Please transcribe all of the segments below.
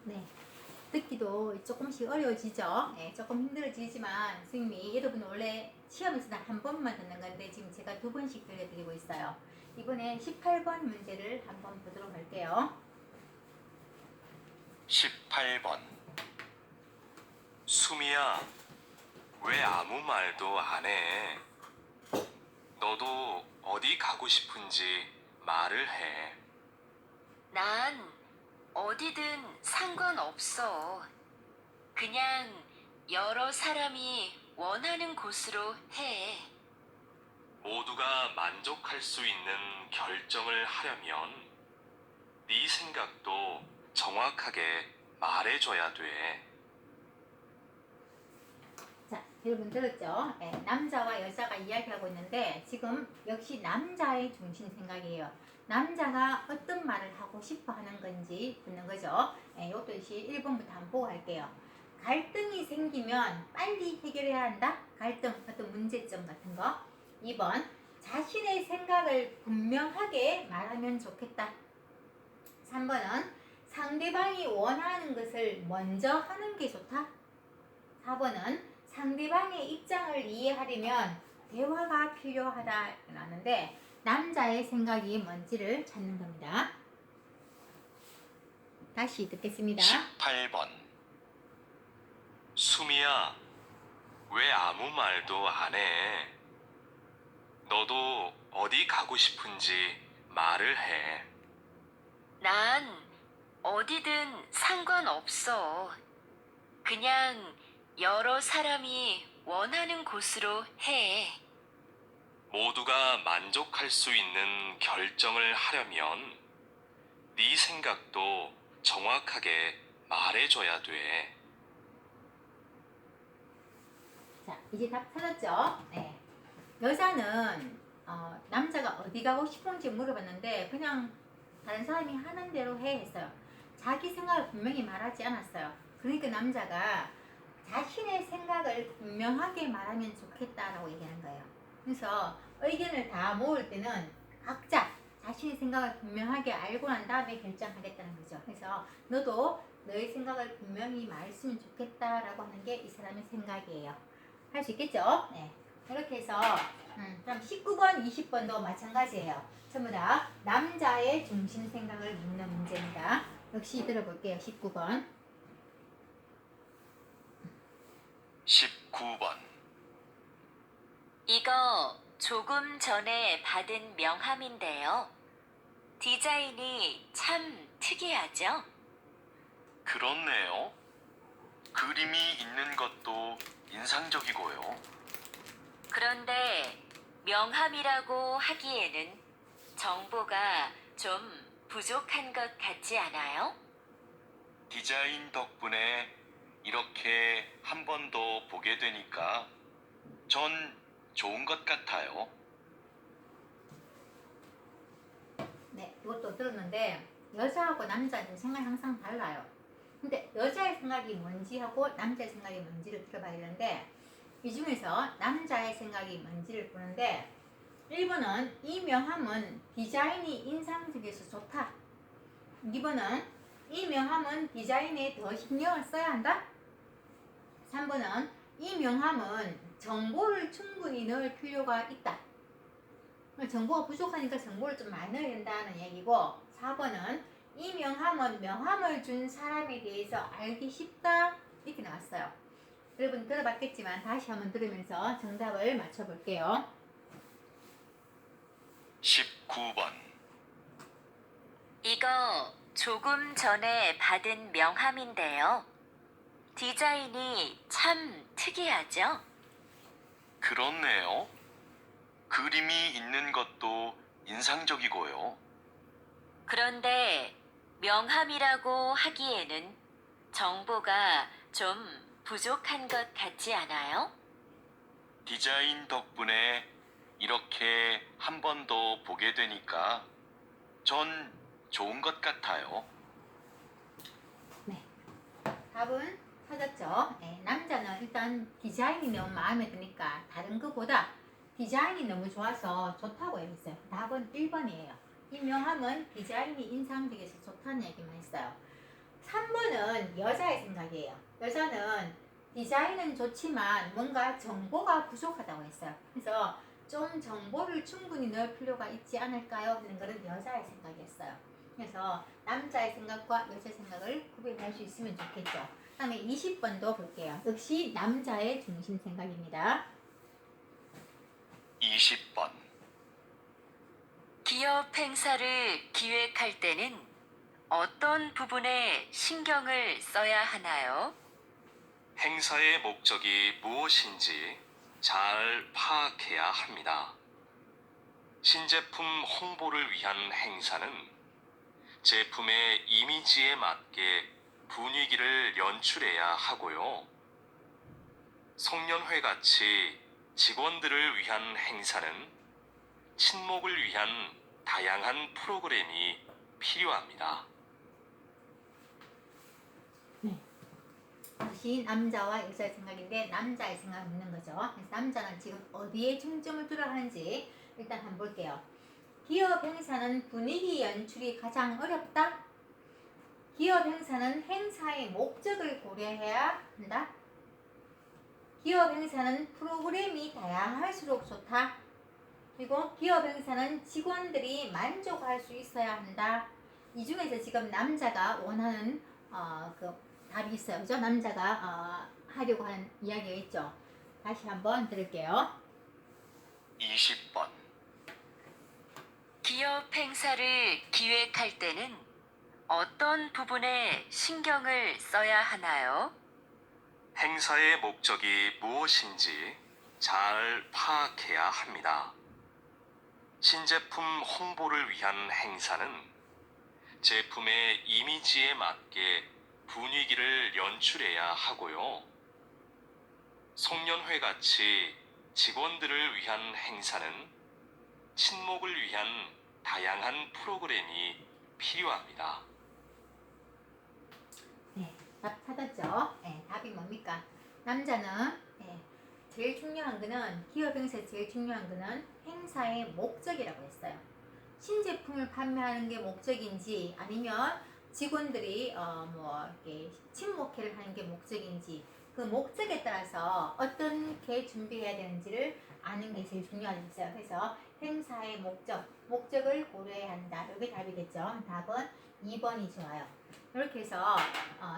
네. 듣기도 조금씩 어려워지죠. 네, 조금 힘들어지지만 선생님이 여러분 원래 시험에서는 한 번만 듣는 건데 지금 제가 두 번씩 들려드리고 있어요. 이번에 18번 문제를 한번 보도록 할게요. 18번. 수미야, 왜 아무 말도 안 해? 너도 어디 가고 싶은지 말을 해. 난 어디든 상관없어. 그냥 여러 사람이 원하는 곳으로 해. 모두가 만족할 수 있는 결정을 하려면 네 생각도 정확하게 말해줘야 돼. 자, 여러분 들었죠? 네, 남자와 여자가 이야기하고 있는데 지금 역시 남자의 중심 생각이에요. 남자가 어떤 말을 하고 싶어 하는 건지 묻는 거죠. 네, 이것도 이제 1번부터 한번 보고 갈게요. 갈등이 생기면 빨리 해결해야 한다. 갈등, 어떤 문제점 같은 거. 2번, 자신의 생각을 분명하게 말하면 좋겠다. 3번은 상대방이 원하는 것을 먼저 하는 게 좋다. 4번은 상대방의 입장을 이해하려면 대화가 필요하다라는데 남자의 생각이 뭔지를 찾는 겁니다. 다시 듣겠습니다. 18번. 수미야, 왜 아무 말도 안 해? 너도 어디 가고 싶은지 말을 해. 난 어디든 상관없어. 그냥 여러 사람이 원하는 곳으로 해. 모두가 만족할 수 있는 결정을 하려면 네 생각도 정확하게 말해줘야 돼. 자, 이제 답 찾았죠? 네. 여자는 남자가 어디 가고 싶은지 물어봤는데 그냥 다른 사람이 하는 대로 해 했어요. 자기 생각을 분명히 말하지 않았어요. 그러니까 남자가 자신의 생각을 분명하게 말하면 좋겠다라고 얘기하는 거예요. 그래서 의견을 다 모을 때는 각자 자신의 생각을 분명하게 알고 난 다음에 결정하겠다는 거죠. 그래서 너도 너의 생각을 분명히 말했으면 좋겠다라고 하는 게 이 사람의 생각이에요. 할 수 있겠죠? 네. 이렇게 해서 그럼 19번, 20번도 마찬가지예요. 전부 다 남자의 중심 생각을 묻는 문제입니다. 역시 들어볼게요. 19번. 19번. 이거 조금 전에 받은 명함인데요. 디자인이 참 특이하죠? 그렇네요. 그림이 있는 것도 인상적이고요. 그런데 명함이라고 하기에는 정보가 좀 부족한 것 같지 않아요? 디자인 덕분에 이렇게 한 번 더 보게 되니까 전 좋은 것 같아요. 네, 이것도 들었는데 여자하고 남자는 생각이 항상 달라요. 근데 여자의 생각이 뭔지 하고 남자의 생각이 뭔지를 들어봐야 되는데 이 중에서 남자의 생각이 뭔지를 보는데 1번은 이 명함은 디자인이 인상적이어서 좋다. 2번은 이 명함은 디자인에 더 신경을 써야 한다. 3번은 이 명함은 정보를 충분히 넣을 필요가 있다. 정보가 부족하니까 정보를 좀 많이 넣어야 된다는 얘기고 4번은 이 명함은 명함을 준 사람에 대해서 알기 쉽다 이렇게 나왔어요. 여러분 들어봤겠지만 다시 한번 들으면서 정답을 맞춰볼게요. 19번. 이거 조금 전에 받은 명함인데요. 디자인이 참 특이하죠? 그렇네요. 그림이 있는 것도 인상적이고요. 그런데 명함이라고 하기에는 정보가 좀 부족한 것 같지 않아요? 디자인 덕분에 이렇게 한 번 더 보게 되니까 전 좋은 것 같아요. 네, 답은 찾았죠. 네, 남자는 일단 디자인이 너무 마음에 드니까 다른 것보다 디자인이 너무 좋아서 좋다고 얘기했어요. 답은 1번이에요. 이 명함은 디자인이 인상적이어서 좋다는 얘기만 했어요. 3번은 이거는 여자의 생각이에요. 여자는 디자인은 좋지만 뭔가 정보가 부족하다고 했어요. 그래서 좀 정보를 충분히 넣을 필요가 있지 않을까요? 하는 것은 여자의 생각이었어요. 그래서 남자의 생각과 여자의 생각을 구별할 수 있으면 좋겠죠. 다음에 20번도 볼게요. 역시 남자의 중심 생각입니다. 20번. 기업 행사를 기획할 때는 어떤 부분에 신경을 써야 하나요? 행사의 목적이 무엇인지 잘 파악해야 합니다. 신제품 홍보를 위한 행사는 제품의 이미지에 맞게 분위기를 연출해야 하고요. 송년회 같이 직원들을 위한 행사는 친목을 위한 다양한 프로그램이 필요합니다. 다시 남자와 여자의 생각인데 남자의 생각을 묻는 거죠. 그래서 남자는 지금 어디에 중점을 두려 하는지 일단 한번 볼게요. 기업 행사는 분위기 연출이 가장 어렵다. 기업 행사는 행사의 목적을 고려해야 한다. 기업 행사는 프로그램이 다양할수록 좋다. 그리고 기업 행사는 직원들이 만족할 수 있어야 한다. 이 중에서 지금 남자가 원하는 그 답이 있어요. 그죠? 남자가 하려고 하는 이야기가 있죠. 다시 한번 들을게요. 20번. 기업 행사를 기획할 때는 어떤 부분에 신경을 써야 하나요? 행사의 목적이 무엇인지 잘 파악해야 합니다. 신제품 홍보를 위한 행사는 제품의 이미지에 맞게 분위기를 연출해야 하고요. 송년회 같이 직원들을 위한 행사는 친목을 위한 다양한 프로그램이 필요합니다. 네, 답 찾았죠? 네, 답이 뭡니까? 남자는 제일 중요한 거는 기업 행사에서 제일 중요한 거는 행사의 목적이라고 했어요. 신제품을 판매하는 게 목적인지 아니면 직원들이 이렇게 친목회를 하는 게 목적인지 그 목적에 따라서 어떻게 준비해야 되는지를 아는 게 제일 중요하겠어요. 그래서 행사의 목적을 고려해야 한다. 여기 답이겠죠. 답은 2번이 좋아요. 이렇게 해서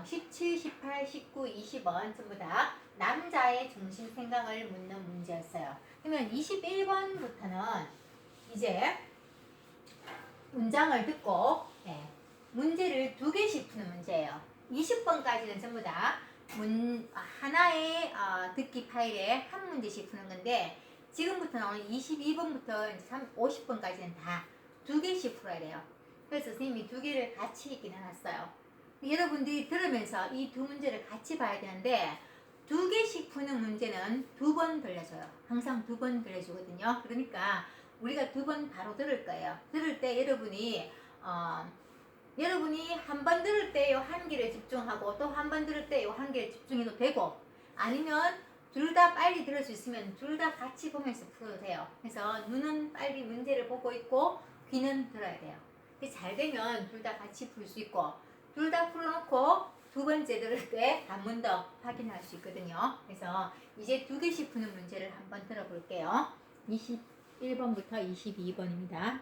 17, 18, 19, 20번 전부 다 남자의 중심 생각을 묻는 문제였어요. 그러면 21번부터는 이제 문장을 듣고 문제를 2개씩 푸는 문제예요. 20번까지는 전부 다 하나의 듣기 파일에 한 문제씩 푸는 건데 지금부터는 오늘 22번부터 50번까지는 다 2개씩 풀어야 돼요. 그래서 선생님이 2개를 같이 읽긴 해놨어요. 여러분들이 들으면서 이 2문제를 같이 봐야 되는데 2개씩 푸는 문제는 2번 들려줘요. 항상 2번 들려주거든요. 그러니까 우리가 2번 바로 들을 거예요. 들을 때 여러분이 한 번 들을 때 요 한 개를 집중하고 또 한 번 들을 때 요 한 개를 집중해도 되고 아니면 둘 다 빨리 들을 수 있으면 둘 다 같이 보면서 풀어도 돼요. 그래서 눈은 빨리 문제를 보고 있고 귀는 들어야 돼요. 잘 되면 둘 다 같이 풀 수 있고 둘 다 풀어놓고 2번째 들을 때 한 번 더 확인할 수 있거든요. 그래서 이제 2개씩 푸는 문제를 한번 들어볼게요. 21번부터 22번입니다.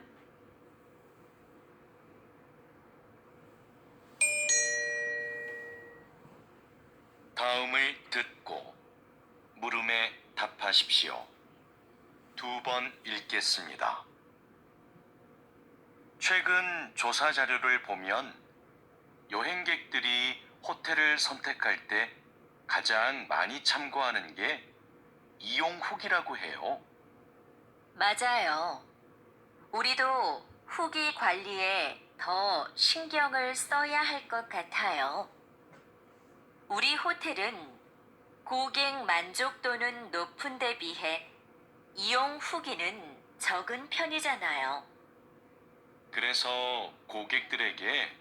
다음을 듣고 물음에 답하십시오. 2번 읽겠습니다. 최근 조사 자료를 보면 여행객들이 호텔을 선택할 때 가장 많이 참고하는 게 이용 후기라고 해요. 맞아요. 우리도 후기 관리에 더 신경을 써야 할 것 같아요. 우리 호텔은 고객 만족도는 높은 데 비해 이용 후기는 적은 편이잖아요. 그래서 고객들에게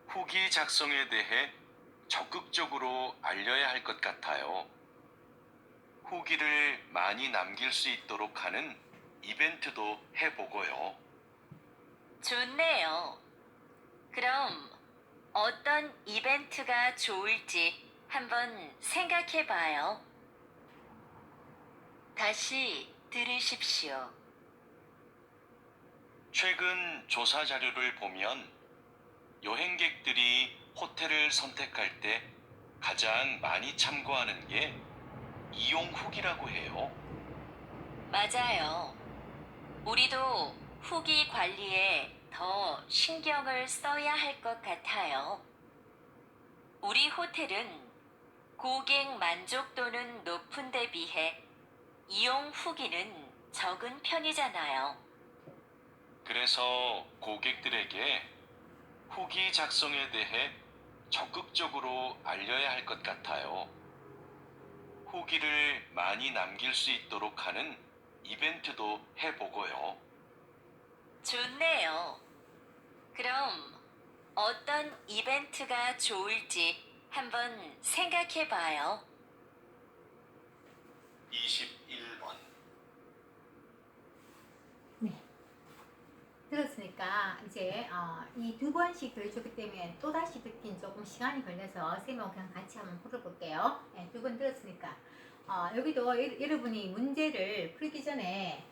후기 작성에 대해 적극적으로 알려야 할 것 같아요. 후기를 많이 남길 수 있도록 하는 이벤트도 해보고요. 좋네요. 그럼 어떤 이벤트가 좋을지 한번 생각해 봐요. 다시 들으십시오. 최근 조사 자료를 보면 여행객들이 호텔을 선택할 때 가장 많이 참고하는 게 이용 후기라고 해요. 맞아요. 우리도 후기 관리에 더 신경을 써야 할 것 같아요. 우리 호텔은 고객 만족도는 높은 데 비해 이용 후기는 적은 편이잖아요. 그래서 고객들에게 후기 작성에 대해 적극적으로 알려야 할 것 같아요. 후기를 많이 남길 수 있도록 하는 이벤트도 해보고요. 좋네요. 그럼 어떤 이벤트가 좋을지 한번 생각해 봐요. 21번. 네. 들었으니까 이제 이 두 번씩 들려줬기 때문에 또 다시 듣긴 조금 시간이 걸려서 쌤하고 그냥 같이 한번 풀어볼게요. 네, 두 번 들었으니까 여기도 여러분이 문제를 풀기 전에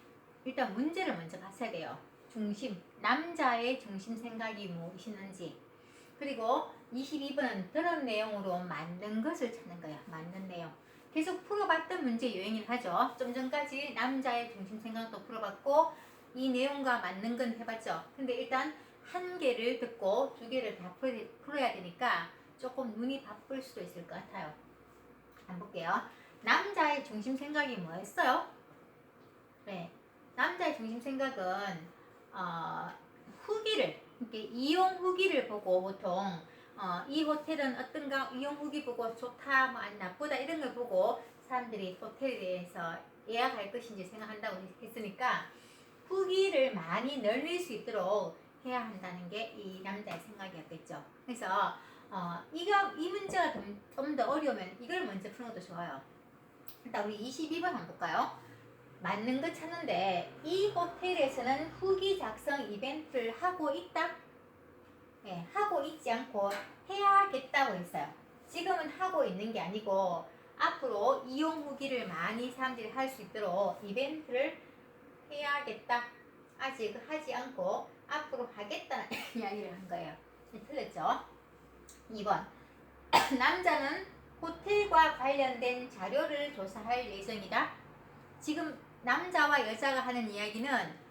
일단 문제를 먼저 봤어야 돼요. 중심, 남자의 중심 생각이 무엇이는지. 그리고 22번은 들은 내용으로 맞는 것을 찾는 거예요. 맞는 내용. 계속 풀어봤던 문제 유행을 하죠. 좀 전까지 남자의 중심 생각도 풀어봤고 이 내용과 맞는 건 해봤죠. 근데 일단 한 개를 듣고 두 개를 다 풀어야 되니까 조금 눈이 바쁠 수도 있을 것 같아요. 한번 볼게요. 남자의 중심 생각이 뭐였어요? 네, 남자의 중심 생각은 후기를, 이렇게 이용 후기를 보고 보통 이 호텔은 어떤가 이용 후기 보고 좋다, 뭐 아니 나쁘다 이런 걸 보고 사람들이 호텔에 대해서 예약할 것인지 생각한다고 했으니까 후기를 많이 늘릴 수 있도록 해야 한다는 게 이 남자의 생각이었겠죠. 그래서 이 문제가 좀 더 어려우면 이걸 먼저 푸는 것도 좋아요. 일단 우리 22번 한번 볼까요? 맞는 거 찾는데 이 호텔에서는 후기 작성 이벤트를 하고 있다? 네, 하고 있지 않고 해야겠다고 했어요. 지금은 하고 있는 게 아니고 앞으로 이용 후기를 많이 사람들이 할 수 있도록 이벤트를 해야겠다. 아직 하지 않고 앞으로 하겠다는 이야기를 한 거예요. 틀렸죠? 2번. 남자는 호텔과 관련된 자료를 조사할 예정이다. 지금 남자와 여자가 하는 이야기는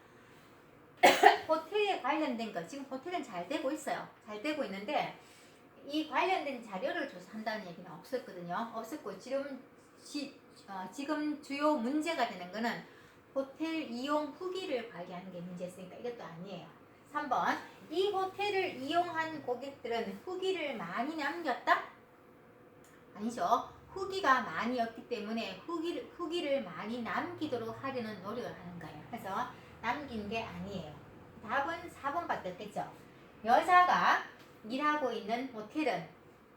호텔에 관련된 거, 지금 호텔은 잘 되고 있어요. 잘 되고 있는데 이 관련된 자료를 조사한다는 얘기는 없었거든요. 없었고 지금 주요 문제가 되는 거는 호텔 이용 후기를 관리하는 게 문제였으니까 이것도 아니에요. 3번. 이 호텔을 이용한 고객들은 후기를 많이 남겼다? 아니죠. 후기가 많이 없기 때문에 후기를 많이 남기도록 하려는 노력을 하는 거예요. 그래서 남긴 게 아니에요. 답은 4번밖에 없겠죠. 여자가 일하고 있는 호텔은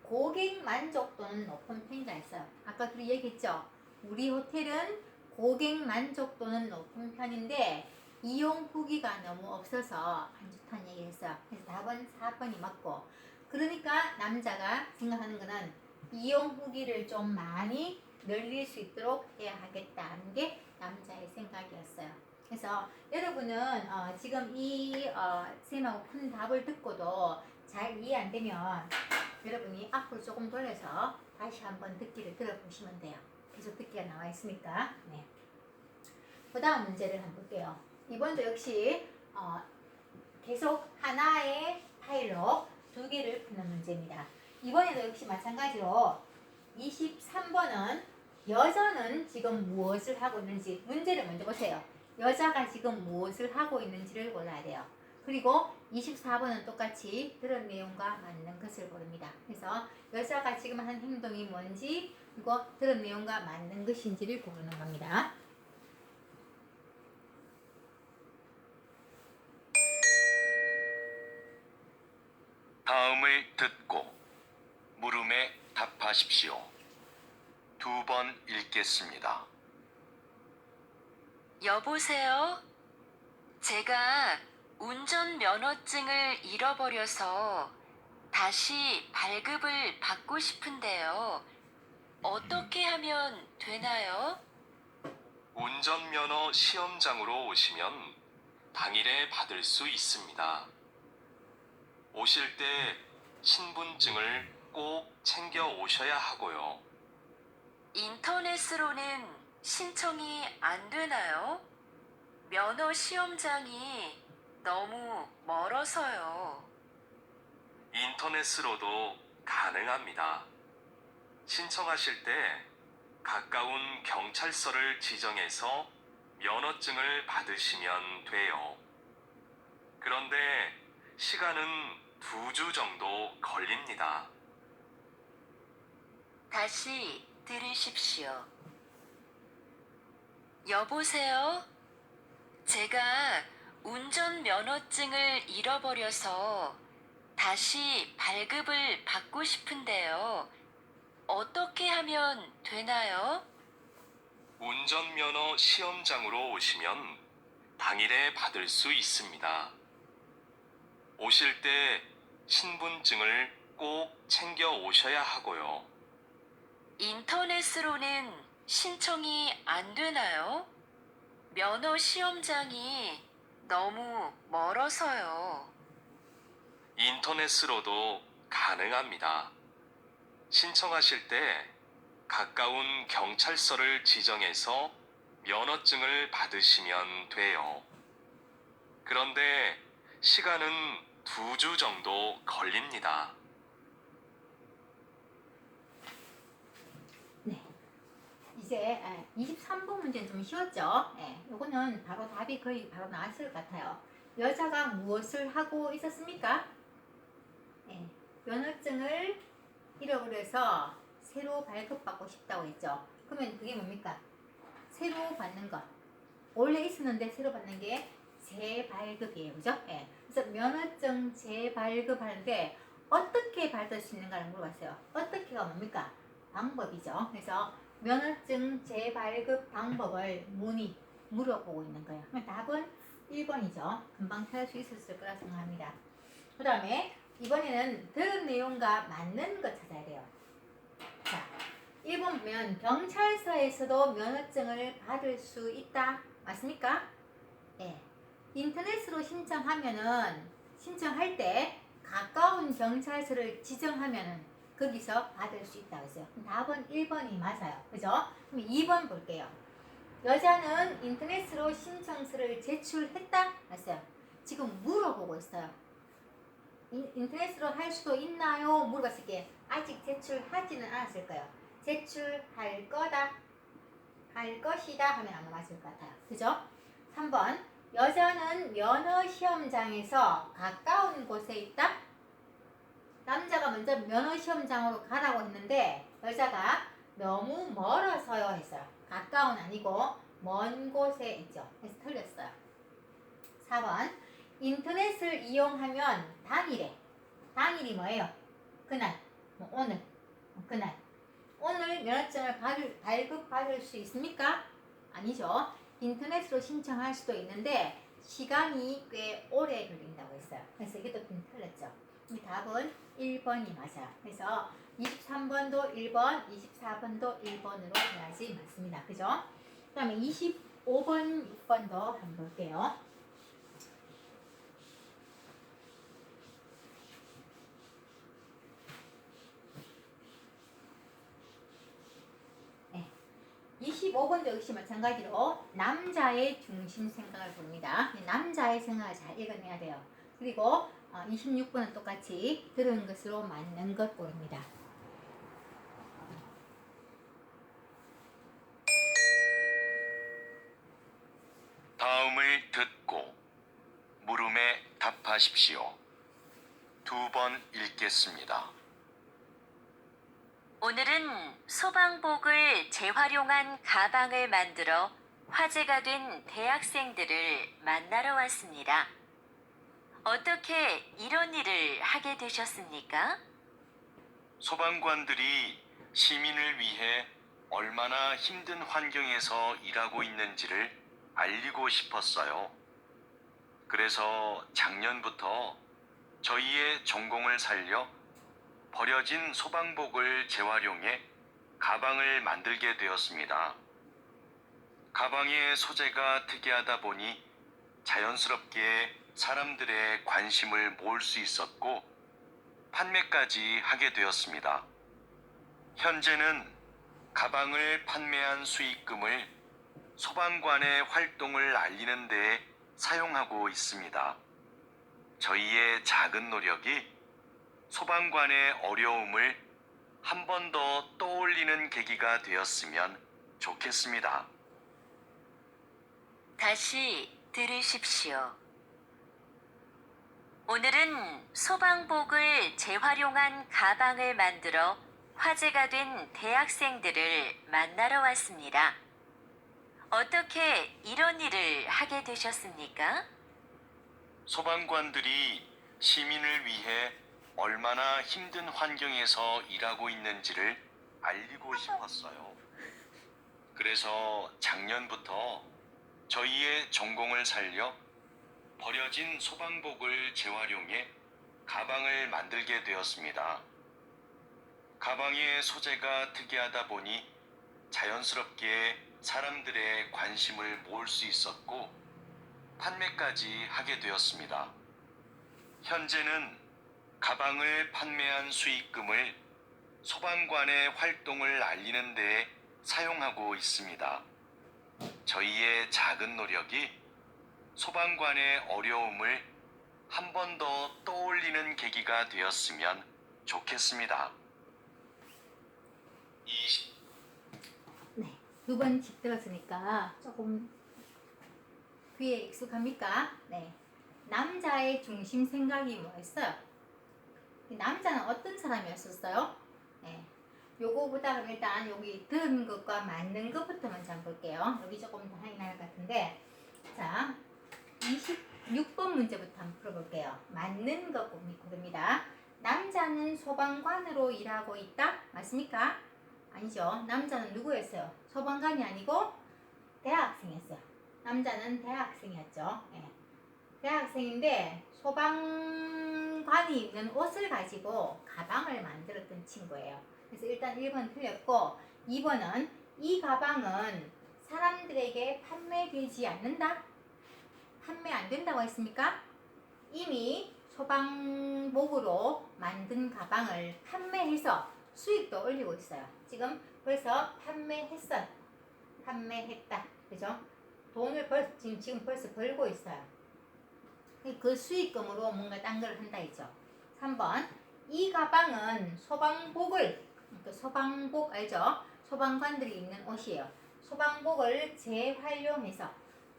고객 만족도는 높은 편이라 했어요. 아까 그 얘기했죠. 우리 호텔은 고객 만족도는 높은 편인데 이용 후기가 너무 없어서 안 좋다는 얘기를 했어요. 그래서 답은 4번이 맞고, 그러니까 남자가 생각하는 거는 이용 후기를 좀 많이 늘릴 수 있도록 해야 하겠다는 게 남자의 생각이었어요. 그래서 여러분은 지금 이 쌤하고 푼 답을 듣고도 잘 이해 안 되면 여러분이 앞으로 조금 돌려서 다시 한번 듣기를 들어보시면 돼요. 계속 듣기가 나와 있으니까. 네. 그 다음 문제를 한번 볼게요. 이번도 역시 계속 하나의 파일로 두 개를 푸는 문제입니다. 이번에도 역시 마찬가지로 23번은 여자는 지금 무엇을 하고 있는지, 문제를 먼저 보세요. 여자가 지금 무엇을 하고 있는지를 골라야 돼요. 그리고 24번은 똑같이 들은 내용과 맞는 것을 고릅니다. 그래서 여자가 지금 한 행동이 뭔지, 그리고 들은 내용과 맞는 것인지를 고르는 겁니다. 다음을 듣고 물음에 답하십시오. 두 번 읽겠습니다. 여보세요? 제가 운전면허증을 잃어버려서 다시 발급을 받고 싶은데요. 어떻게 하면 되나요? 운전면허 시험장으로 오시면 당일에 받을 수 있습니다. 오실 때 신분증을 꼭 챙겨 오셔야 하고요. 인터넷으로는 신청이 안 되나요? 면허 시험장이 너무 멀어서요. 인터넷으로도 가능합니다. 신청하실 때 가까운 경찰서를 지정해서 면허증을 받으시면 돼요. 그런데 시간은 2주 정도 걸립니다. 다시 들으십시오. 여보세요? 제가 운전면허증을 잃어버려서 다시 발급을 받고 싶은데요. 어떻게 하면 되나요? 운전면허 시험장으로 오시면 당일에 받을 수 있습니다. 오실 때 신분증을 꼭 챙겨 오셔야 하고요. 인터넷으로는 신청이 안 되나요? 면허 시험장이 너무 멀어서요. 인터넷으로도 가능합니다. 신청하실 때 가까운 경찰서를 지정해서 면허증을 받으시면 돼요. 그런데 시간은 2주 정도 걸립니다. 네. 이제 23번 문제는 좀 쉬웠죠? 예, 요거는 바로 답이 거의 바로 나왔을 것 같아요. 여자가 무엇을 하고 있었습니까? 예, 면허증을 잃어버려서 새로 발급받고 싶다고 했죠. 그러면 그게 뭡니까? 새로 받는 거. 원래 있었는데 새로 받는 게 재발급이에요. 그죠? 예. 그래서 면허증 재발급하는데 어떻게 받을 수 있는가를 물어봤어요. 어떻게가 뭡니까? 방법이죠. 그래서 면허증 재발급 방법을 물어보고 있는 거예요. 그럼 답은 1번이죠. 금방 찾을 수 있었을 거라 생각합니다. 그 다음에 이번에는 들은 내용과 맞는 거 찾아야 돼요. 자, 1번 보면 경찰서에서도 면허증을 받을 수 있다. 맞습니까? 예. 인터넷으로 신청할 때 가까운 경찰서를 지정하면은 거기서 받을 수 있다고 했어요. 답은 1번이 맞아요. 그죠? 그럼 2번 볼게요. 여자는 인터넷으로 신청서를 제출했다? 했어요. 지금 물어보고 있어요. 인터넷으로 할 수도 있나요? 물어봤을 때 아직 제출하지는 않았을 거예요. 제출할 거다, 할 것이다 하면 아마 맞을 것 같아요. 그죠? 3번 여자는 면허 시험장에서 가까운 곳에 있다? 남자가 먼저 면허 시험장으로 가라고 했는데 여자가 너무 멀어서요 했어요. 가까운 아니고 먼 곳에 있죠. 그래서 틀렸어요. 4번 인터넷을 이용하면 당일이 뭐예요? 그날, 오늘, 그날. 오늘 면허증을 발급받을 수 있습니까? 아니죠. 인터넷으로 신청할 수도 있는데 시간이 꽤 오래 걸린다고 했어요. 그래서 이것도 좀 틀렸죠. 이 답은 1번이 맞아요. 그래서 23번도 1번, 24번도 1번으로 해야지 맞습니다. 그죠? 그 다음에 25번, 6번도 한번 볼게요. 네. 25번도 역시 마찬가지로 남자의 중심 생각을 봅니다. 남자의 생각을 잘 읽어내야 돼요. 그리고 26번은 똑같이 들은 것으로 맞는 것 고릅니다. 다음을 듣고 물음에 답하십시오. 2번 읽겠습니다. 오늘은 소방복을 재활용한 가방을 만들어 화제가 된 대학생들을 만나러 왔습니다. 어떻게 이런 일을 하게 되셨습니까? 소방관들이 시민을 위해 얼마나 힘든 환경에서 일하고 있는지를 알리고 싶었어요. 그래서 작년부터 저희의 전공을 살려 버려진 소방복을 재활용해 가방을 만들게 되었습니다. 가방의 소재가 특이하다 보니 자연스럽게 사람들의 관심을 모을 수 있었고 판매까지 하게 되었습니다. 현재는 가방을 판매한 수익금을 소방관의 활동을 알리는 데 사용하고 있습니다. 저희의 작은 노력이 소방관의 어려움을 한 번 더 떠올리는 계기가 되었으면 좋겠습니다. 다시 들으십시오. 오늘은 소방복을 재활용한 가방을 만들어 화제가 된 대학생들을 만나러 왔습니다. 어떻게 이런 일을 하게 되셨습니까? 소방관들이 시민을 위해 얼마나 힘든 환경에서 일하고 있는지를 알리고 싶었어요. 그래서 작년부터 저희의 전공을 살려 버려진 소방복을 재활용해 가방을 만들게 되었습니다. 가방의 소재가 특이하다 보니 자연스럽게 사람들의 관심을 모을 수 있었고 판매까지 하게 되었습니다. 현재는 가방을 판매한 수익금을 소방관의 활동을 알리는 데 사용하고 있습니다. 저희의 작은 노력이 소방관의 어려움을 한 번 더 떠올리는 계기가 되었으면 좋겠습니다. 네, 두 번 집 들었으니까 조금 귀에 익숙합니까? 네, 남자의 중심 생각이 뭐였어요? 남자는 어떤 사람이었었어요? 네, 요거보다 일단 여기 들은 것과 맞는 것부터 먼저 한번 볼게요. 여기 조금 더 확인할 것 같은데, 자, 26번 문제부터 한번 풀어볼게요. 맞는 것 고릅니다. 남자는 소방관으로 일하고 있다? 맞습니까? 아니죠. 남자는 누구였어요? 소방관이 아니고 대학생이었어요. 남자는 대학생이었죠. 예. 대학생인데 소방관이 입는 옷을 가지고 가방을 만들었던 친구예요. 그래서 일단 1번 틀렸고 2번은 이 가방은 사람들에게 판매되지 않는다? 판매 안 된다고 했습니까? 이미 소방복으로 만든 가방을 판매해서 수익도 올리고 있어요. 지금 벌써 판매했다. 그죠? 돈을 지금 벌써 벌고 있어요. 그 수익금으로 뭔가 딴 걸 한다 했죠. 3번. 이 가방은 소방복을, 그러니까 소방복 알죠? 소방관들이 입는 옷이에요. 소방복을 재활용해서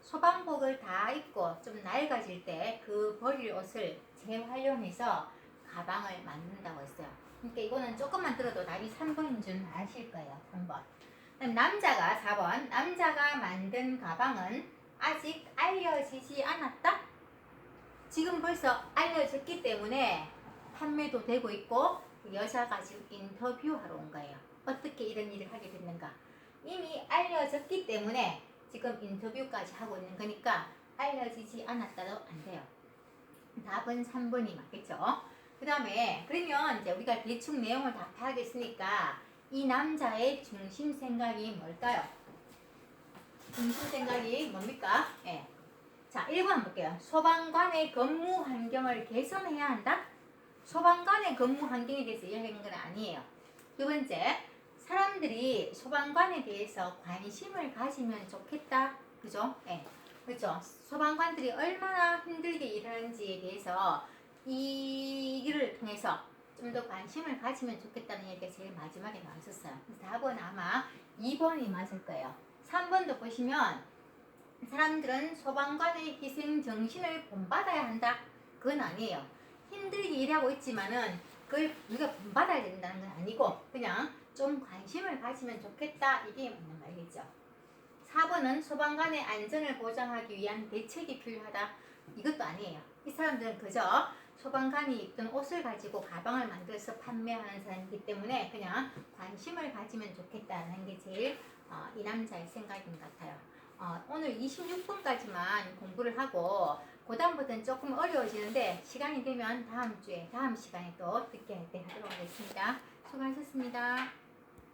소방복을 다 입고 좀 낡아질 때 그 버릴 옷을 재활용해서 가방을 만든다고 했어요. 그러니까 이거는 조금만 들어도 답이 3번인 줄 아실 거예요. 3번. 그럼 남자가 4번. 남자가 만든 가방은 아직 알려지지 않았다? 지금 벌써 알려졌기 때문에 판매도 되고 있고 여자가 지금 인터뷰하러 온 거예요. 어떻게 이런 일을 하게 됐는가? 이미 알려졌기 때문에 지금 인터뷰까지 하고 있는 거니까 알려지지 않았다도 안 돼요. 답은 3번이 맞겠죠? 그 다음에 그러면 이제 우리가 대충 내용을 다 파악했으니까 이 남자의 중심 생각이 뭘까요? 중심 생각이 뭡니까? 예. 자, 1번 한번 볼게요. 소방관의 근무 환경을 개선해야 한다? 소방관의 근무 환경에 대해서 이야기하는 건 아니에요. 두 번째, 사람들이 소방관에 대해서 관심을 가지면 좋겠다. 그죠? 예. 그렇죠. 소방관들이 얼마나 힘들게 일하는지에 대해서 이 일을 통해서 좀 더 관심을 가지면 좋겠다는 얘기가 제일 마지막에 나왔었어요. 그래서 답은 아마 2번이 맞을 거예요. 3번도 보시면 사람들은 소방관의 희생 정신을 본받아야 한다. 그건 아니에요. 힘들게 일하고 있지만은 그걸 우리가 본받아야 된다는 건 아니고 그냥 좀 관심을 가지면 좋겠다. 이게 맞는 말이죠. 4번은 소방관의 안전을 보장하기 위한 대책이 필요하다. 이것도 아니에요. 이 사람들은 그저 소방관이 입던 옷을 가지고 가방을 만들어서 판매하는 사람이기 때문에 그냥 관심을 가지면 좋겠다는 게 제일 이 남자의 생각인 것 같아요. 오늘 26분까지만 공부를 하고 그다음부터는 조금 어려워지는데 시간이 되면 다음 주에 다음 시간에 또 듣게 하도록 하겠습니다. 수고하셨습니다.